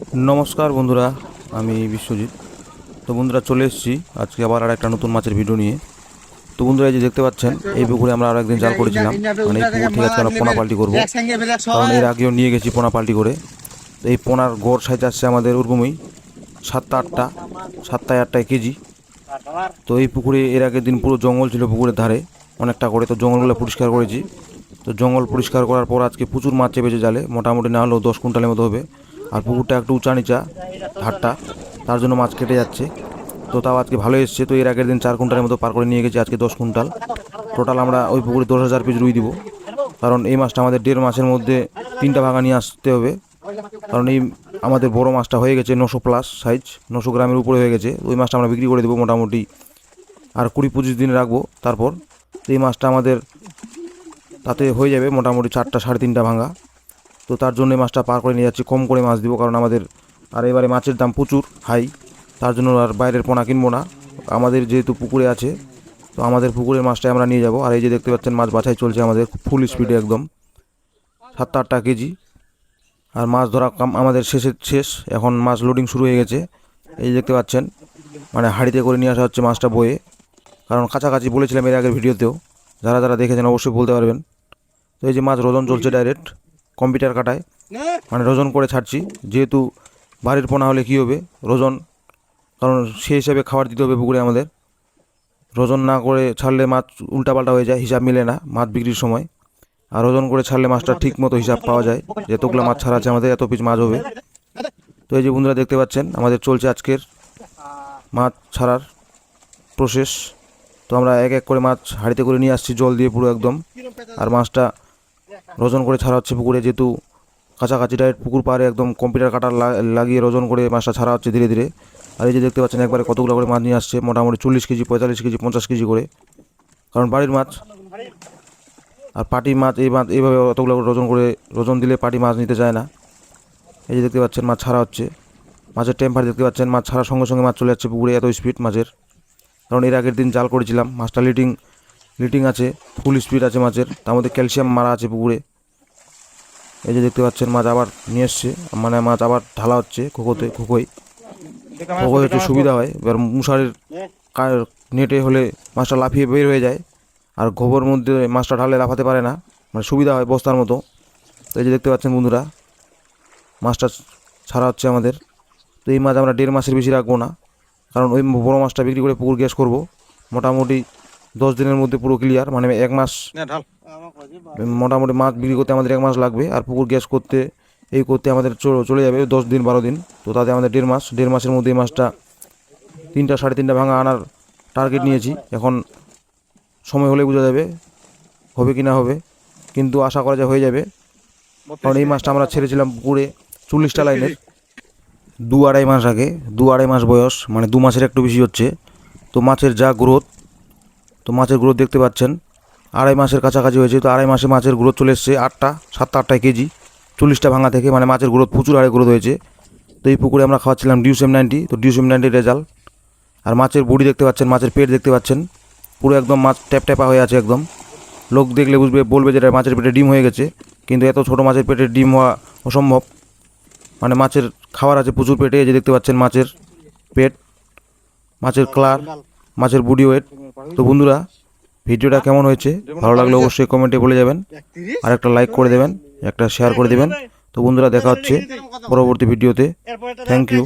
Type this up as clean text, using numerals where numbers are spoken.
নমস্কার বন্ধুরা, আমি বিশ্বজিৎ। তো বন্ধুরা, চলে এসেছি আজকে আবার আর একটা নতুন মাছের ভিডিও নিয়ে। তো বন্ধুরা, এই যে দেখতে পাচ্ছেন, এই পুকুরে আমরা আর একদিন জাল করেছিলাম। মানে এই পুকুর থেকে আজকে আমরা পোনা পাল্টি করবো, কারণ এর আগেও নিয়ে গেছি পোনা পাল্টি করে। তো এই পোনার গড় সাইজ আসছে আমাদের ওরকমই 7-8টায় কেজি। তো এই পুকুরে এর আগের দিন পুরো জঙ্গল ছিল পুকুরের ধারে অনেকটা করে, তো জঙ্গলগুলো পরিষ্কার করেছি। তো জঙ্গল পরিষ্কার করার পর আজকে প্রচুর মাছ চেপেছে জালে, মোটামুটি না হলেও 10 কুইন্টালের মতো হবে। আর পুকুরটা একটু উঁচা নিচা ধারটা, তার জন্য মাছ কেটে যাচ্ছে। তো তাও আজকে ভালো এসছে। তো এর আগের দিন 4 কুইন্টালের মতো পার করে নিয়ে গেছি, আজকে 10 কুইন্টাল টোটাল। আমরা ওই পুকুরে 10,000 পিস রুই দিব, কারণ এই মাছটা আমাদের 1.5 মাসের মধ্যে 3টা ভাগা নিয়ে আসতে হবে। কারণ এই আমাদের বড় মাছটা হয়ে গেছে 900+ সাইজ, 900 গ্রামের উপরে হয়ে গেছে। ওই মাছটা আমরা বিক্রি করে দেবো মোটামুটি আর 20-25 দিন রাখবো। তারপর এই মাছটা আমাদের তাতে হয়ে যাবে মোটামুটি 4টা 3.5টা ভাঙা। তো তার জন্য এই মাছটা পার করে নিয়ে যাচ্ছি, কম করে মাছ দিব, কারণ আমাদের আর এবারে মাছের দাম প্রচুর হাই। তার জন্য আর বাইরের পোনা কিনবো না, আমাদের যেহেতু পুকুরে আছে। তো আমাদের পুকুরের মাছটাই আমরা নিয়ে যাব। আর এই যে দেখতে পাচ্ছেন, মাছ বাছাই চলছে আমাদের ফুল স্পিডে, একদম 7-8টা কেজি। আর মাছ ধরা আমাদের শেষ। এখন মাছ লোডিং শুরু হয়ে গেছে। এই যে দেখতে পাচ্ছেন, মানে হাঁড়িতে করে নিয়ে আসা হচ্ছে মাছটা বয়ে, কারণ কাছাকাছি বলেছিলাম এর আগের ভিডিওতেও, যারা যারা দেখেছেন অবশ্যই বলতে পারবেন। তো এই যে মাছ রোজন চলছে ডাইরেক্ট কম্পিউটার কাটায়, মানে রোজন করে ছাড়ছি। যেহেতু বাড়ির পোনা হলে কী হবে, রোজন, কারণ সেই হিসাবে খাবার দিতে হবে পুকুরে আমাদের। রোজন না করে ছাড়লে মাছ উল্টাপাল্টা হয়ে যায়, হিসাব মিলে না মাছ বিক্রির সময়। আর ওজন করে ছাড়লে মাছটা ঠিক মতো হিসাব পাওয়া যায়, যে এতগুলো মাছ ছাড়া আছে আমাদের, এত পিস মাছ হবে। তো এই যে বন্ধুরা দেখতে পাচ্ছেন, আমাদের চলছে আজকের মাছ ছাড়ার প্রসেস। তো আমরা এক এক করে মাছ হাঁড়িতে করে নিয়ে আসছি জল দিয়ে পুরো একদম। আর মাছটা রোজন করে ছাড়া হচ্ছে পুকুরে, যেহেতু কাছাকাছি ডাইরেক্ট পুকুর পাড়ে একদম কম্পিউটার কাটার লাগিয়ে রোজন করে মাছটা ছাড়া হচ্ছে ধীরে ধীরে। আর এই যে দেখতে পাচ্ছেন, একবারে কতগুলো করে মাছ নিয়ে আসছে, মোটামুটি 40 কেজি, 45 কেজি, 50 কেজি করে, কারণ বাড়ির মাছ। আর পাটি মাছ এইভাবে অতগুলো ওজন দিলে পাটি মাছ নিতে চায় না। এই যে দেখতে পাচ্ছেন, মাছ ছাড়া হচ্ছে। মাছের টেম্পার দেখতে পাচ্ছেন, মাছ ছাড়ার সঙ্গে সঙ্গে মাছ চলে যাচ্ছে পুকুরে, এত স্পিড মাছের। কারণ এর আগের দিন জাল করেছিলাম, মাছটা লিটিং আছে, ফুল স্পিড আছে মাছের, তার মধ্যে ক্যালসিয়াম মারা আছে পুকুরে। এই যে দেখতে পাচ্ছেন, মাছ আবার নিয়ে এসছে, মানে মাছ আবার ঢালা হচ্ছে খোকোই হচ্ছে সুবিধা হয়। এবার মশারির নেটে হলে মাছটা লাফিয়ে বের হয়ে যায়, আর গোবর মধ্যে মাছটা ঢালে লাফাতে পারে না, মানে সুবিধা হয় বস্তার মতো। তো এই যে দেখতে পাচ্ছেন বন্ধুরা, মাছটা ছাড়া হচ্ছে আমাদের। তো এই মাছ আমরা 1.5 মাসের বেশি রাখবো না, কারণ ওই বড়ো মাছটা বিক্রি করে পুকুর গ্যাস করবো। মোটামুটি 10 দিনের মধ্যে পুরো ক্লিয়ার, মানে 1 মাস। মোটামুটি মাছ বিক্রি করতে আমাদের 1 মাস লাগবে, আর পুকুর গ্যাস করতে আমাদের চলে যাবে 10 দিন 12 দিন। তো তাতে আমাদের 1.5 মাসের মধ্যে এই মাছটা 3টা 3.5টা ভাঙা আনার টার্গেট নিয়েছি। এখন সময় হলে বোঝা যাবে হবে কি না হবে, কিন্তু আশা করা যায় হয়ে যাবে। কারণ এই মাছটা আমরা ছেড়েছিলাম পুকুরে 40টা লাইনের 2-2.5 মাস আগে, 2-2.5 মাস বয়স, মানে 2 মাসের একটু বেশি হচ্ছে। তো মাছের যা গ্রোথ, তো মাছের গ্রোথ দেখতে পাচ্ছেন, 2.5 মাসের কাছাকাছি হয়েছে। তো 2.5 মাসে মাছের গ্রোথ চলে এসছে 7-8টায় কেজি, 40টা ভাঙা থেকে, মানে মাছের গ্রোথ প্রচুর হারে গ্রোথ হয়েছে। তো এই পুকুরে আমরা খাওয়াচ্ছিলাম ডিউসেম 90, তো ডিউসেম 90 রেজাল্ট। আর মাছের বডি দেখতে পাচ্ছেন, মাছের পেট দেখতে পাচ্ছেন, পুরো একদম মাছ ট্যাপা হয়ে আছে একদম। লোক দেখলে বলবে যে এটা মাছের পেটে ডিম হয়ে গেছে, কিন্তু এত ছোট মাছের পেটে ডিম হওয়া অসম্ভব। মানে মাছের খাবার আছে প্রচুর পেটে। এই যে দেখতে পাচ্ছেন মাছের পেট, মাছের কালার, মাছের বডি ওয়েট। তো বন্ধুরা, ভিডিওটা কেমন হয়েছে, ভালো লাগলে অবশ্যই কমেন্টে বলে যাবেন, আর একটা লাইক করে দেবেন, একটা শেয়ার করে দেবেন। তো বন্ধুরা, দেখা হচ্ছে পরবর্তী ভিডিওতে। Thank you.